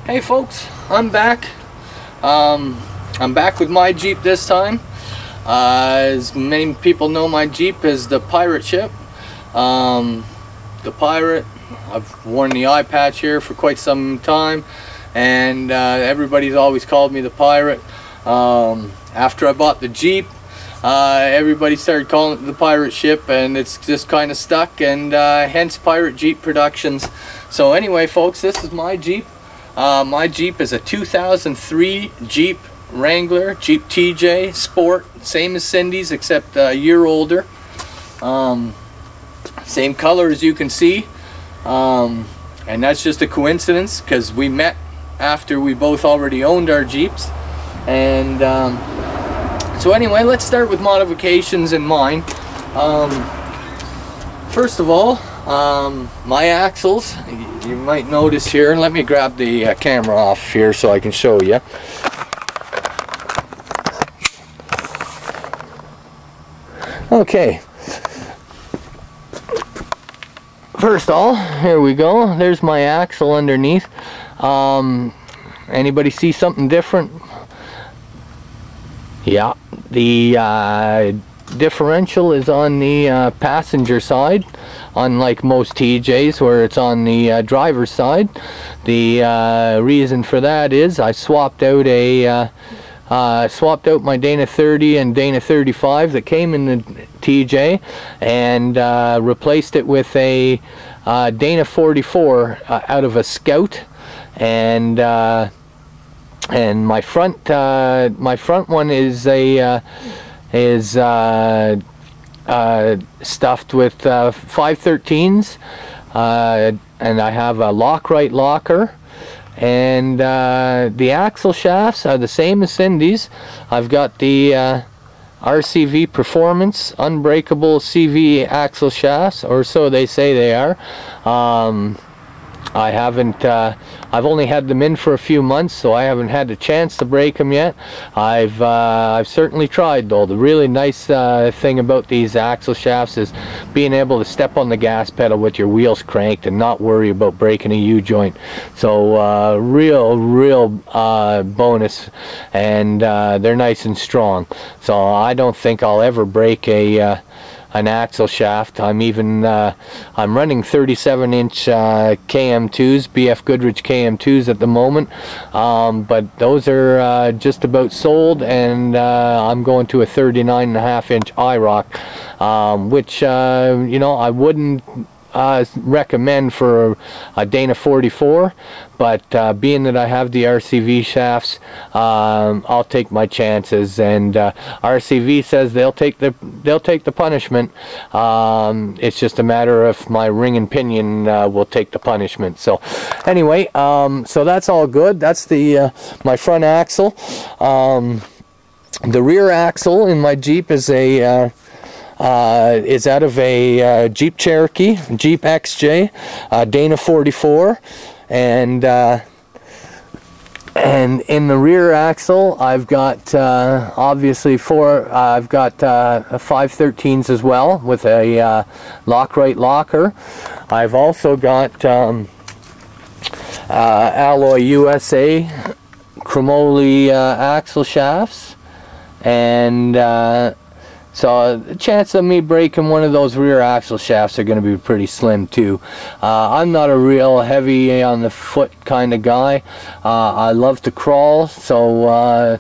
Hey folks, I'm back. I'm back with my Jeep this time. As many people know, my Jeep is the Pirateship. The Pirate. I've worn the eye patch here for quite some time, and everybody's always called me the Pirate. After I bought the Jeep, everybody started calling it the Pirateship, and it's just kind of stuck, and hence Pirate Jeep Productions. So anyway folks, this is my Jeep. My Jeep is a 2003 Jeep Wrangler, Jeep TJ Sport, same as Cindy's except a year older. Same color as you can see, and that's just a coincidence because we met after we both already owned our Jeeps. And so anyway, let's start with modifications in mine. First of all, my axles, you might notice here, let me grab the camera off here so I can show you. Okay, first of all, here we go, there's my axle underneath. Anybody see something different? Yeah, the differential is on the passenger side, unlike most TJs where it's on the driver's side. The reason for that is I swapped out my Dana 30 and Dana 35 that came in the TJ and replaced it with a Dana 44 out of a Scout, and my front one is stuffed with 513s, and I have a Lock-Right locker, and the axle shafts are the same as Cindy's. I've got the RCV Performance unbreakable CV axle shafts, or so they say they are. I haven't, I've only had them in for a few months, so I haven't had the chance to break them yet. I've certainly tried though. The really nice thing about these axle shafts is being able to step on the gas pedal with your wheels cranked and not worry about breaking a U-joint. So real bonus, and they're nice and strong. So I don't think I'll ever break an axle shaft. I'm running 37-inch KM2s, BF Goodrich KM2s at the moment, but those are just about sold, and I'm going to a 39.5-inch IROC, which you know, I wouldn't recommend for a Dana 44, but being that I have the RCV shafts, I'll take my chances, and RCV says they'll take the punishment. It's just a matter of my ring and pinion will take the punishment. So anyway, so that's all good. That's the my front axle. The rear axle in my Jeep is is out of a Jeep Cherokee, Jeep XJ, Dana 44, and in the rear axle I've got obviously I've got 513s as well with a Lock-Right locker. I've also got Alloy USA chromoly axle shafts, and so the chance of me breaking one of those rear axle shafts are going to be pretty slim too. I'm not a real heavy on the foot kind of guy. I love to crawl, so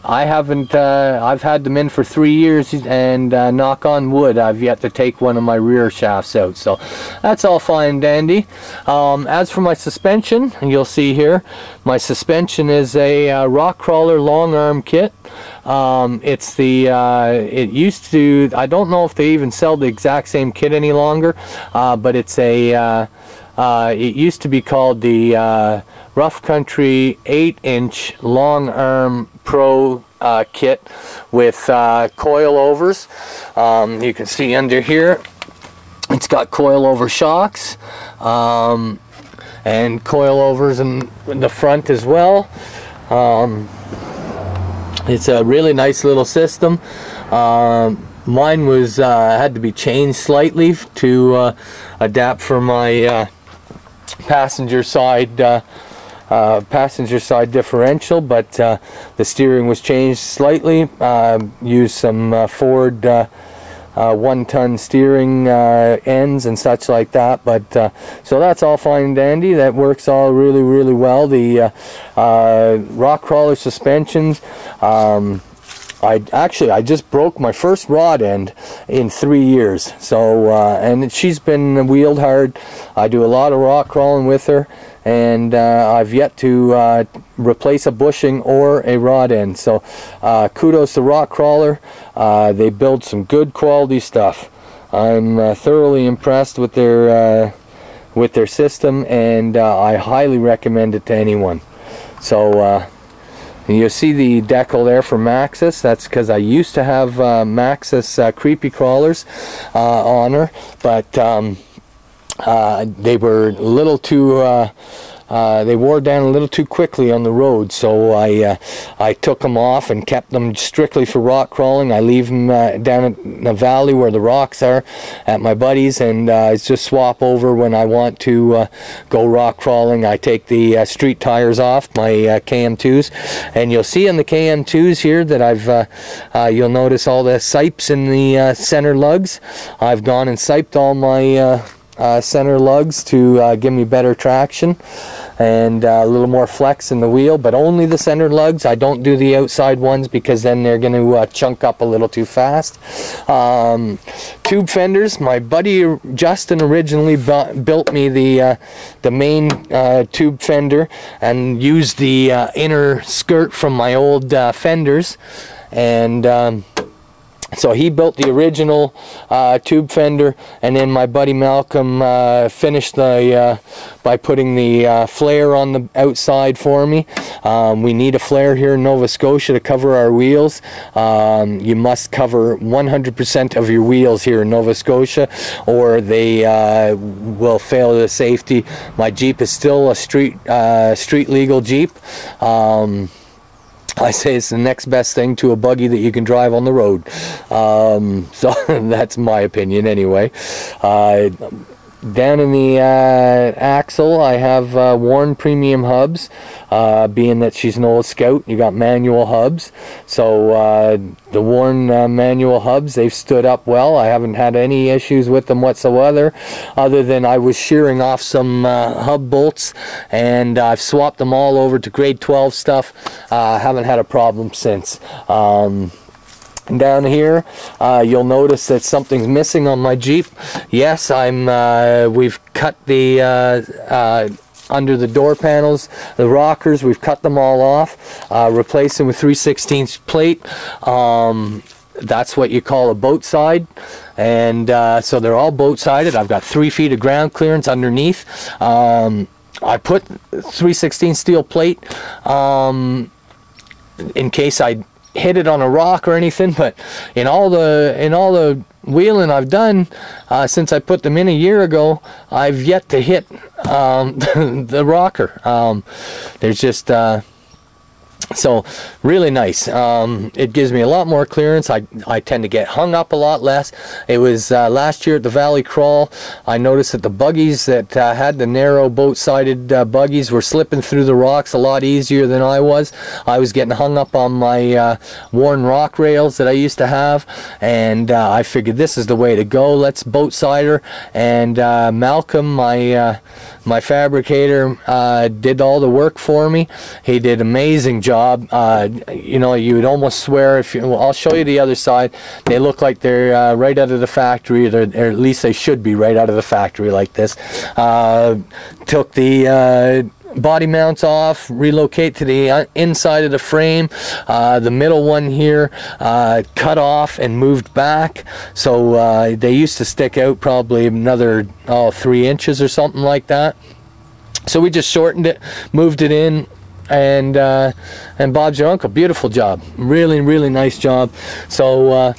I haven't, I've had them in for 3 years, and knock on wood, I've yet to take one of my rear shafts out, so that's all fine and dandy. As for my suspension, you'll see here, my suspension is a Rock Crawler long arm kit. It's the, it used to, I don't know if they even sell the exact same kit any longer, but it's a, it used to be called the Rough Country 8-inch long arm Pro kit with coilovers. You can see under here it's got coilover shocks, and coilovers in the front as well. It's a really nice little system. Mine was had to be changed slightly to adapt for my passenger side passenger side differential, but the steering was changed slightly. Used some Ford 1-ton steering ends and such like that, but so that's all fine and dandy. That works all really well. The rock crawler suspensions, I just broke my first rod end in 3 years, so and she's been wheeled hard. I do a lot of rock crawling with her, and I've yet to replace a bushing or a rod end. So kudos to Rock Crawler. They build some good quality stuff. I'm thoroughly impressed with their system, and I highly recommend it to anyone. So you'll see the decal there for Maxxis. That's because I used to have Maxxis creepy crawlers on her, but they were a little too they wore down a little too quickly on the road, so I took them off and kept them strictly for rock crawling. I leave them down in the valley where the rocks are at my buddies, and I just swap over when I want to go rock crawling. I take the street tires off my KM2s, and you'll see in the KM2s here that you'll notice all the sipes in the center lugs. I've gone and siped all my center lugs to give me better traction and a little more flex in the wheel, but only the center lugs. I don't do the outside ones because then they're going to chunk up a little too fast. Tube fenders, my buddy Justin originally built me the main tube fender and used the inner skirt from my old fenders, and so he built the original tube fender, and then my buddy Malcolm finished by putting the flare on the outside for me. We need a flare here in Nova Scotia to cover our wheels. You must cover 100% of your wheels here in Nova Scotia, or they will fail the safety. My Jeep is still a street legal Jeep. I say it's the next best thing to a buggy that you can drive on the road. So that's my opinion anyway. Down in the axle, I have Warn premium hubs. Being that she's an old Scout, you got manual hubs. So the Warn manual hubs, they've stood up well. I haven't had any issues with them whatsoever, other than I was shearing off some hub bolts, and I've swapped them all over to grade 12 stuff. Haven't had a problem since. Down here, you'll notice that something's missing on my Jeep. Yes, we've cut the under the door panels, the rockers, we've cut them all off, replaced them with 3/16 plate. That's what you call a boat side, and so they're all boat sided. I've got 3 feet of ground clearance underneath. I put 3/16 steel plate in case I hit it on a rock or anything, but in all the wheeling I've done since I put them in a year ago, I've yet to hit the rocker. There's just so really nice. It gives me a lot more clearance. I tend to get hung up a lot less. It was last year at the Valley Crawl, I noticed that the buggies that had the narrow boat-sided buggies were slipping through the rocks a lot easier than I was. I was getting hung up on my worn rock rails that I used to have, and I figured this is the way to go. Let's boat-side her. And Malcolm, my fabricator, did all the work for me. He did an amazing job. You know, you would almost swear, I'll show you the other side. They look like they're right out of the factory, or at least they should be right out of the factory like this. Took the body mounts off, relocate to the inside of the frame. The middle one here cut off and moved back, so they used to stick out probably another 3 inches or something like that. So we just shortened it, moved it in, and Bob's your uncle. Beautiful job, really nice job. So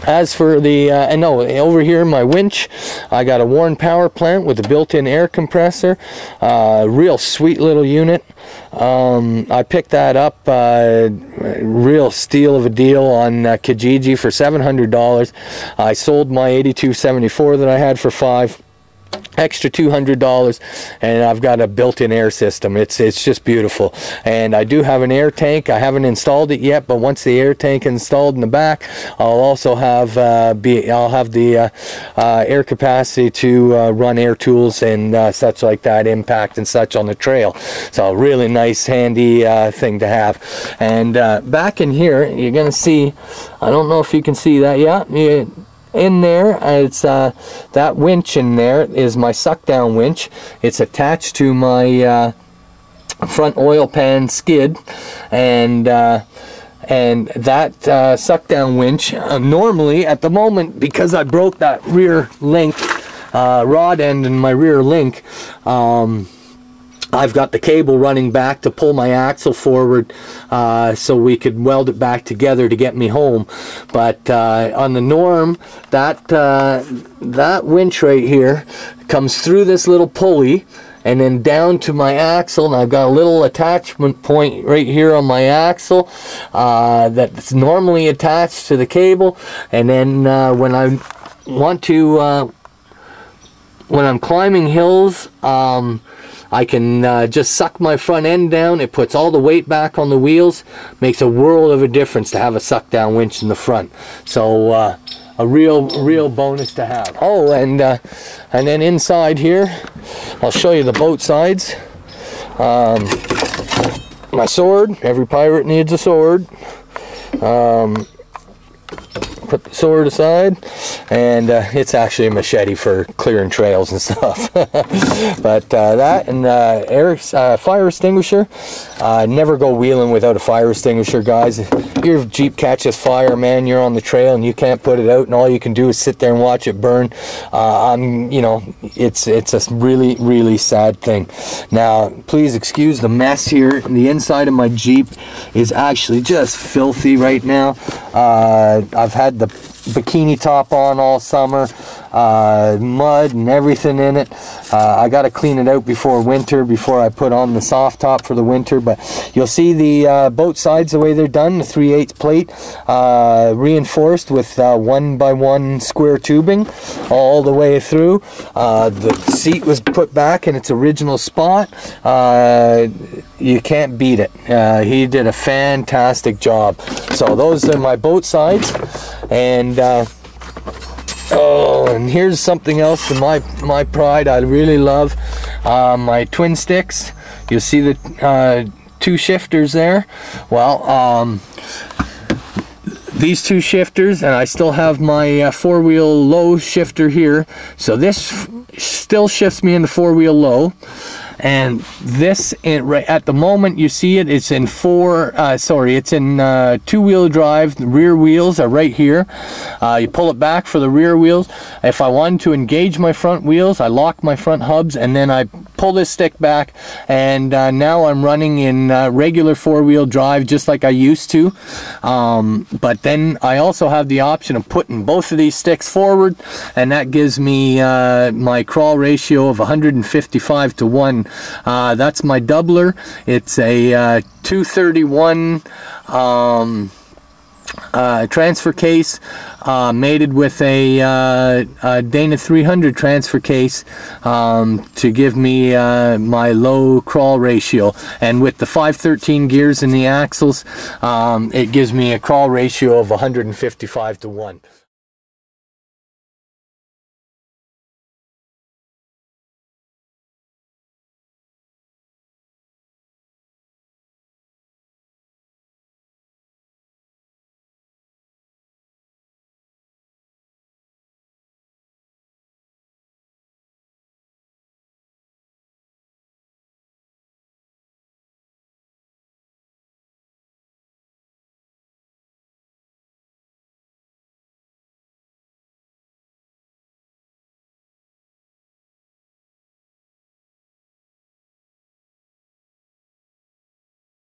as for the and no, over here my winch, I got a Warn power plant with a built-in air compressor. Real sweet little unit. I picked that up real steal of a deal on Kijiji for $700. I sold my 8274 that I had for $5. extra $200, and I've got a built-in air system. It's just beautiful. And I do have an air tank. I haven't installed it yet, but once the air tank is installed in the back, I'll also have I'll have the air capacity to run air tools and such like that, impact and such on the trail. So a really nice, handy thing to have. And back in here, you're gonna see, I don't know if you can see that yet. In there, it's that winch in there is my suck down winch. It's attached to my front oil pan skid, and that suck down winch, normally at the moment, because I broke that rear link, rod end in my rear link, I've got the cable running back to pull my axle forward so we could weld it back together to get me home. But on the norm, that winch right here comes through this little pulley and then down to my axle, and I've got a little attachment point right here on my axle that's normally attached to the cable. And then when I want to when I'm climbing hills, I can just suck my front end down. It puts all the weight back on the wheels. Makes a world of a difference to have a suck down winch in the front. So a real bonus to have. Oh, and then inside here, I'll show you the boat sides. My sword. Every pirate needs a sword. Put the sword aside, and it's actually a machete for clearing trails and stuff. But that and fire extinguisher. Never go wheeling without a fire extinguisher, guys. Your Jeep catches fire, man, you're on the trail and you can't put it out, and all you can do is sit there and watch it burn. You know, it's a really sad thing. Now, please excuse the mess here. The inside of my Jeep is actually just filthy right now. I've had the bikini top on all summer, mud and everything in it. I got to clean it out before winter, before I put on the soft top for the winter. But you'll see the boat sides the way they're done, the 3/8 plate, reinforced with 1x1 square tubing all the way through. The seat was put back in its original spot. You can't beat it. He did a fantastic job. So those are my boat sides. And oh, and here's something else to my pride. I really love my twin sticks. You'll see the two shifters there. Well, these two shifters, and I still have my four-wheel low shifter here. So this still shifts me into four-wheel low. And this, at the moment you see it, it's in it's in two-wheel drive. The rear wheels are right here. You pull it back for the rear wheels. If I wanted to engage my front wheels, I lock my front hubs and then I pull this stick back, and now I'm running in regular four-wheel drive just like I used to. But then I also have the option of putting both of these sticks forward, and that gives me my crawl ratio of 155 to 1. That's my doubler. It's a 231 transfer case, mated with a Dana 300 transfer case to give me my low crawl ratio. And with the 513 gears in the axles, it gives me a crawl ratio of 155 to 1.